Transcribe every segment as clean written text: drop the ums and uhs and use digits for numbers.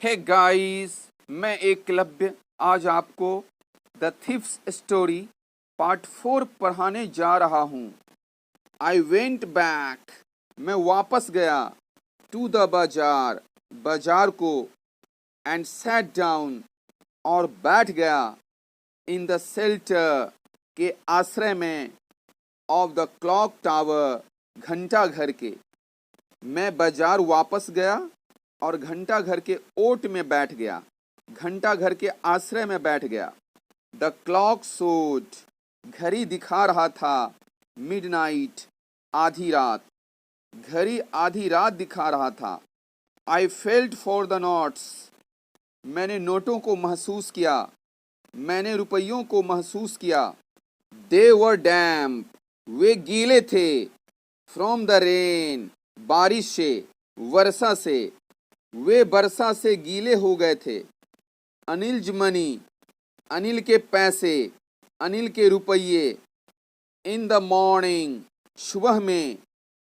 Hey guys, मैं एकलव्य आज आपको द थीफ्स स्टोरी पार्ट 4 पढ़ाने जा रहा हूँ। आई वेंट बैक, मैं वापस गया, टू द बाजार, बाजार को, एंड सैट डाउन, और बैठ गया, इन द शेल्टर, के आश्रय में, ऑफ द क्लॉक टावर, घंटा घर के। मैं बाजार वापस गया और घंटा घर के ओट में बैठ गया, घंटा घर के आश्रय में बैठ गया। द क्लॉक शोड, घड़ी दिखा रहा था, मिडनाइट, आधी रात, घड़ी आधी रात दिखा रहा था। I felt for the notes, मैंने नोटों को महसूस किया, मैंने रुपयों को महसूस किया। दे वर डैम्प, वे गीले थे, फ्रॉम द रेन, बारिश से, वर्षा से, वे वर्षा से गीले हो गए थे। अनिल मनी, अनिल के पैसे, अनिल के रुपये। इन द मॉर्निंग, सुबह में,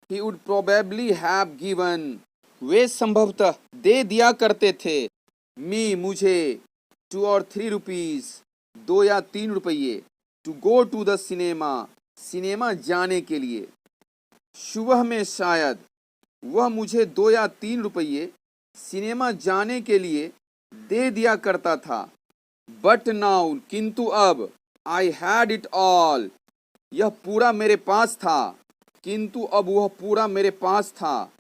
he would probably have given, वे संभवतः दे दिया करते थे, मी, मुझे, 2 और 3 रुपीज, 2 या 3 रुपये, to go to the cinema, cinema जाने के लिए। सुबह में शायद वह मुझे 2 या 3 रुपये सिनेमा जाने के लिए दे दिया करता था। बट नाउ, किंतु अब, आई हैड इट ऑल, यह पूरा मेरे पास था, किंतु अब वह पूरा मेरे पास था।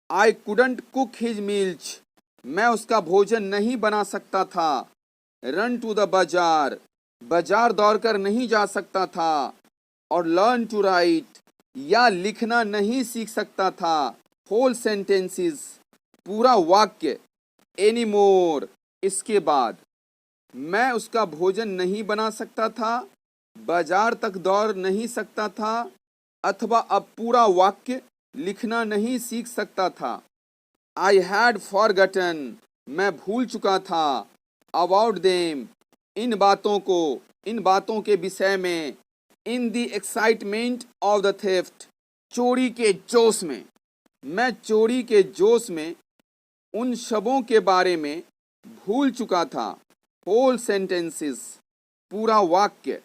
I couldn't cook his meals, मैं उसका भोजन नहीं बना सकता था। रन टू द बाजार, बाजार दौड़कर नहीं जा सकता था। और लर्न टू राइट, या लिखना नहीं सीख सकता था। होल सेंटेंसेस, पूरा वाक्य। एनी मोर, इसके बाद। मैं उसका भोजन नहीं बना सकता था, बाजार तक दौड़ नहीं सकता था, अथवा अब पूरा वाक्य लिखना नहीं सीख सकता था। आई हैड फॉरगटन, मैं भूल चुका था। अबाउट देम, इन बातों को, इन बातों के विषय में। In the excitement of the theft, चोरी के जोश में, मैं चोरी के जोश में उन शबों के बारे में भूल चुका था। होल सेंटेंसेस, पूरा वाक्य।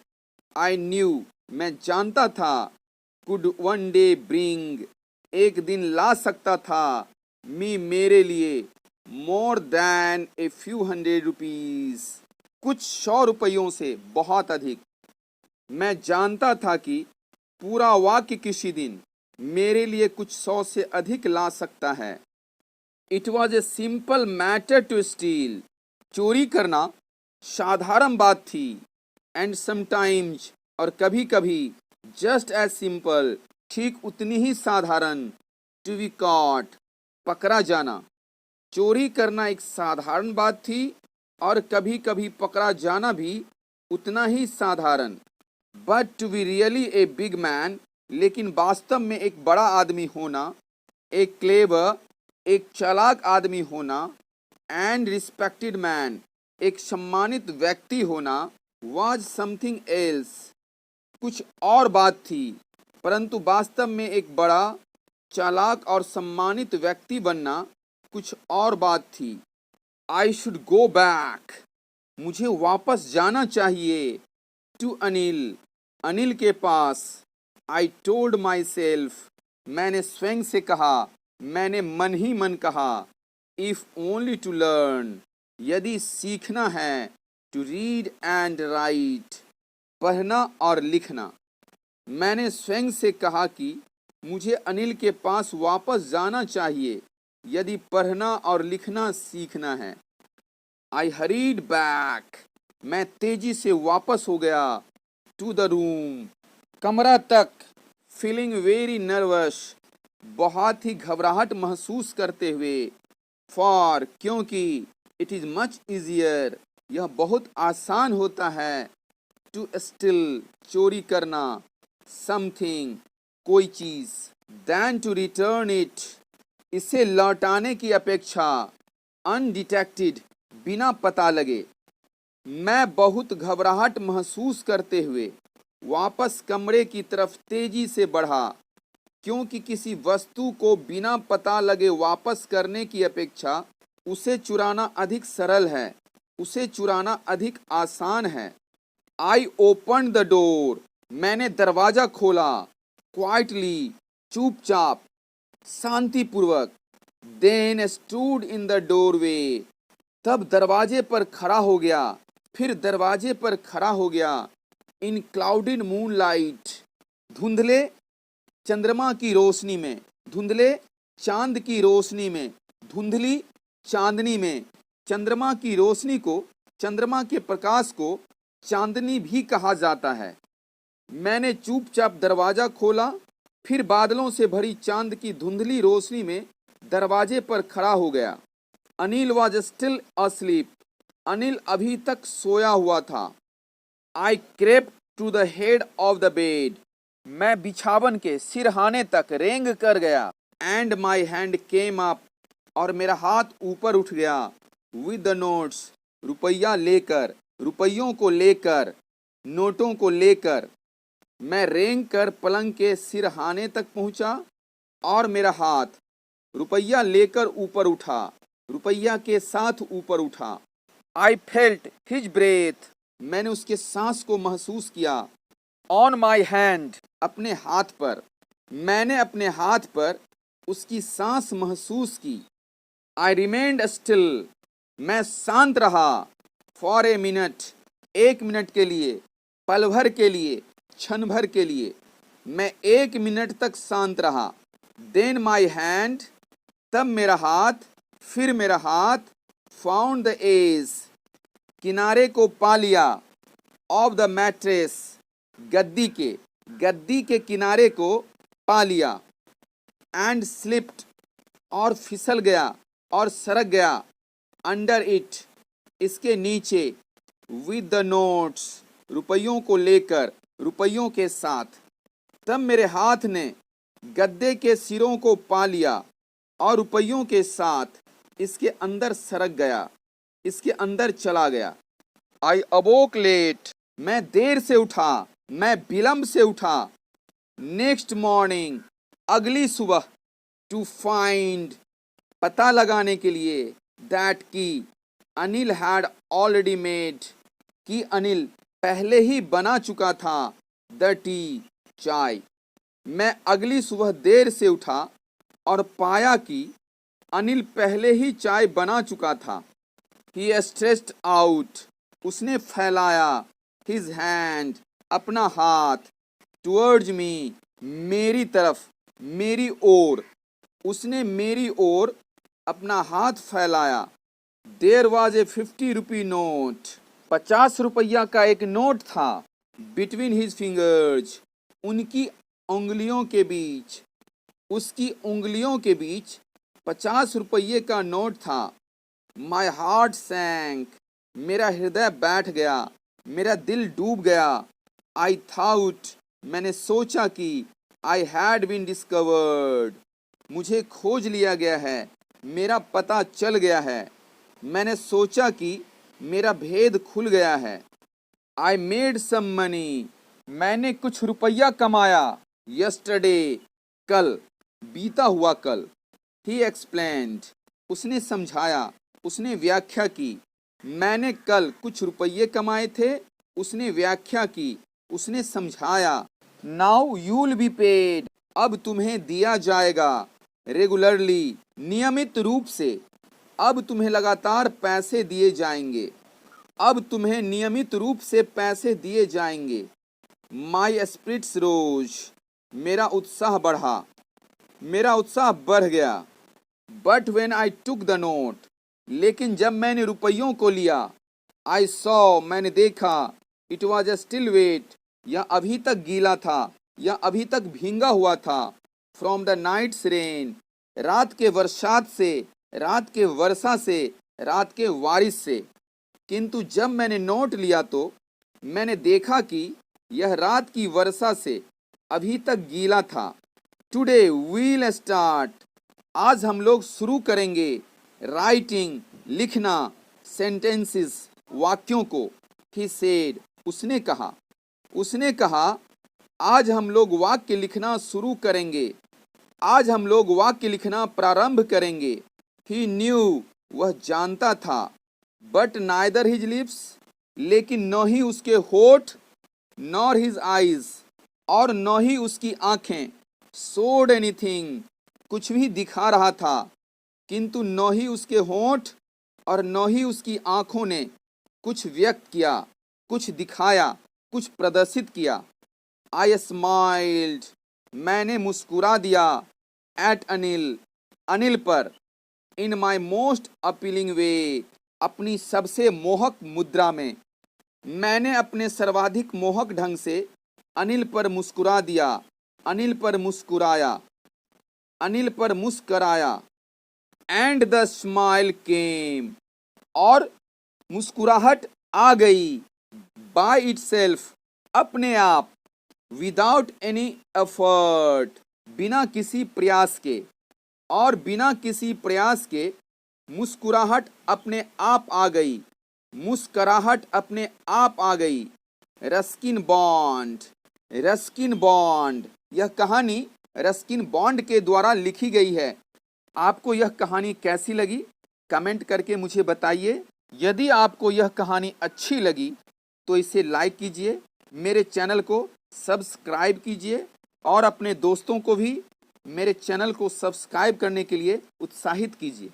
आई न्यू, मैं जानता था। कुड वन डे ब्रिंग, एक दिन ला सकता था, मी, मेरे लिए, more than a few hundred rupees, कुछ 100 रुपयों से बहुत अधिक। मैं जानता था कि पूरा वाक्य किसी दिन मेरे लिए कुछ 100 से अधिक ला सकता है। It was a simple matter to steal, चोरी करना साधारण बात थी। एंड समटाइम्स, और कभी कभी, जस्ट एज सिंपल, ठीक उतनी ही साधारण, टू बी कॉट, पकड़ा जाना। चोरी करना एक साधारण बात थी और कभी कभी पकड़ा जाना भी उतना ही साधारण। But to be really a big man, लेकिन वास्तव में एक बड़ा आदमी होना, एक क्लेवर, एक चालाक आदमी होना, एंड रिस्पेक्टेड मैन, एक सम्मानित व्यक्ति होना, वाज समथिंग एल्स, कुछ और बात थी। परंतु वास्तव में एक बड़ा, चालाक और सम्मानित व्यक्ति बनना कुछ और बात थी। आई शुड गो बैक, मुझे वापस जाना चाहिए। टू अनिल, अनिल के पास। आई टोल्ड माई सेल्फ, मैंने स्वयं से कहा, मैंने मन ही मन कहा। इफ ओनली टू लर्न, यदि सीखना है, टू रीड एंड राइट, पढ़ना और लिखना। मैंने स्वयं से कहा कि मुझे अनिल के पास वापस जाना चाहिए यदि पढ़ना और लिखना सीखना है। आई हरीड बैक, मैं तेजी से वापस हो गया। टू द रूम, कमरा तक, फीलिंग वेरी नर्वस, बहुत ही घबराहट महसूस करते हुए। फॉर, क्योंकि, इट इज मच इजियर, यह बहुत आसान होता है। टू स्टिल, चोरी करना, समथिंग, कोई चीज, देन टू रिटर्न इट, इसे लौटाने की अपेक्षा, अनडिटेक्टेड, बिना पता लगे। मैं बहुत घबराहट महसूस करते हुए वापस कमरे की तरफ तेजी से बढ़ा, क्योंकि किसी वस्तु को बिना पता लगे वापस करने की अपेक्षा उसे चुराना अधिक सरल है, उसे चुराना अधिक आसान है। आई ओपन द डोर, मैंने दरवाजा खोला। क्वाइटली, चुपचाप, शांतिपूर्वक। Then stood in the doorway, तब दरवाजे पर खड़ा हो गया, फिर दरवाजे पर खड़ा हो गया। इन क्लाउडेड मूनलाइट, धुंधले चंद्रमा की रोशनी में, धुंधले चांद की रोशनी में, धुंधली चांदनी में। चंद्रमा की रोशनी को, चंद्रमा के प्रकाश को चांदनी भी कहा जाता है। मैंने चुपचाप दरवाजा खोला, फिर बादलों से भरी चांद की धुंधली रोशनी में दरवाजे पर खड़ा हो गया। Anil was still asleep, Anil अभी तक सोया हुआ था। I crept to the head of the bed, मैं बिछावन के सिरहाने तक रेंग कर गया। And my hand came up, और मेरा हाथ ऊपर उठ गया। विद द नोट्स, रुपया लेकर, रुपयों को लेकर, नोटों को लेकर। मैं रेंग कर पलंग के सिरहाने तक पहुंचा और मेरा हाथ रुपया लेकर ऊपर उठा, रुपया के साथ ऊपर उठा। आई फेल्ट हिज ब्रेथ, मैंने उसके सांस को महसूस किया। ऑन माई हैंड, अपने हाथ पर, मैंने अपने हाथ पर उसकी सांस महसूस की। आई रिमेन्ड स्टिल, मैं शांत रहा। फॉर ए मिनट, एक मिनट के लिए, पल भर के लिए, क्षण भर के लिए, मैं एक मिनट तक शांत रहा। देन माई हैंड, तब मेरा हाथ, फिर मेरा हाथ, फाउंड द एज, किनारे को पा लिया। ऑफ द मैट्रेस, गद्दी के किनारे को पा लिया। एंड स्लिप्ड, और फिसल गया और सरक गया। अंडर इट, इसके नीचे। विद द नोट्स, रुपयों को लेकर, रुपयों के साथ। तब मेरे हाथ ने गद्दे के सिरों को पा लिया और रुपयों के साथ इसके अंदर सरक गया, इसके अंदर चला गया। आई अवोक लेट, मैं देर से उठा, मैं विलंब से उठा। नेक्स्ट मॉर्निंग, अगली सुबह। टू फाइंड, पता लगाने के लिए। दैट की, अनिल हैड ऑलरेडी मेड, कि अनिल पहले ही बना चुका था। द टी, चाय। मैं अगली सुबह देर से उठा और पाया कि अनिल पहले ही चाय बना चुका था। ही स्ट्रेच्ड आउट, उसने फैलाया। हिज हैंड, अपना हाथ। टुवर्ड्स मी, मेरी तरफ, मेरी ओर। उसने मेरी ओर अपना हाथ फैलाया। There was a 50 rupee note, 50 रुपया का एक नोट था। बिटवीन हिज फिंगर्स, उनकी उंगलियों के बीच, उसकी उंगलियों के बीच 50 रुपये का नोट था। माई हार्ट सैंक, मेरा हृदय बैठ गया, मेरा दिल डूब गया। आई थाउट, मैंने सोचा कि आई हैड बीन डिस्कवर्ड, मुझे खोज लिया गया है, मेरा पता चल गया है। मैंने सोचा कि मेरा भेद खुल गया है। आई मेड सम मनी, मैंने कुछ रुपया कमाया। यस्टरडे, कल, बीता हुआ कल। ही एक्सप्लेन्ड, उसने समझाया, उसने व्याख्या की। मैंने कल कुछ रुपये कमाए थे, उसने व्याख्या की, उसने समझाया। Now you will be paid, अब तुम्हें दिया जाएगा। रेगुलरली, नियमित रूप से, अब तुम्हें लगातार पैसे दिए जाएंगे, अब तुम्हें नियमित रूप से पैसे दिए जाएंगे। माई स्पिरिट्स रोज, मेरा उत्साह बढ़ा, मेरा उत्साह बढ़ गया। But when I took the note, लेकिन जब मैंने रुपयों को लिया। आई सॉ, मैंने देखा। It was a still wet, यह अभी तक गीला था, यह अभी तक भींगा हुआ था। फ्रॉम द नाइट्स रेन, रात के वर्षात से, रात के वर्षा से, रात के बारिश से। किंतु जब मैंने नोट लिया तो मैंने देखा कि यह रात की वर्षा से अभी तक गीला था। टुडे वील स्टार्ट, आज हम लोग शुरू करेंगे। राइटिंग, लिखना। सेंटेंसेस, वाक्यों को। ही सेड, उसने कहा, उसने कहा आज हम लोग वाक्य लिखना शुरू करेंगे, आज हम लोग वाक्य लिखना प्रारंभ करेंगे। ही न्यू, वह जानता था, बट नाइदर हिज लिप्स, लेकिन न ही उसके होठ, नॉर हिज आईज, और न ही उसकी आंखें, शोड एनीथिंग, कुछ भी दिखा रहा था, किंतु न ही उसके होठ और न ही उसकी आंखों ने कुछ व्यक्त किया, कुछ दिखाया, कुछ प्रदर्शित किया। आई स्माइल्ड, मैंने मुस्कुरा दिया, एट अनिल, अनिल पर, इन माई मोस्ट अपीलिंग वे, अपनी सबसे मोहक मुद्रा में। मैंने अपने सर्वाधिक मोहक ढंग से अनिल पर मुस्कुरा दिया, अनिल पर मुस्कुराया, अनिल पर मुस्कराया। एंड द स्माइल केम, और मुस्कुराहट आ गई, बाय इटसेल्फ, अपने आप, विदाउट एनी एफर्ट, बिना किसी प्रयास के, और बिना किसी प्रयास के मुस्कुराहट अपने आप आ गई, मुस्कुराहट अपने आप आ गई। रस्किन बॉन्ड, रस्किन बॉन्ड, यह कहानी रस्किन बॉन्ड के द्वारा लिखी गई है। आपको यह कहानी कैसी लगी कमेंट करके मुझे बताइए। यदि आपको यह कहानी अच्छी लगी तो इसे लाइक कीजिए, मेरे चैनल को सब्सक्राइब कीजिए और अपने दोस्तों को भी मेरे चैनल को सब्सक्राइब करने के लिए उत्साहित कीजिए।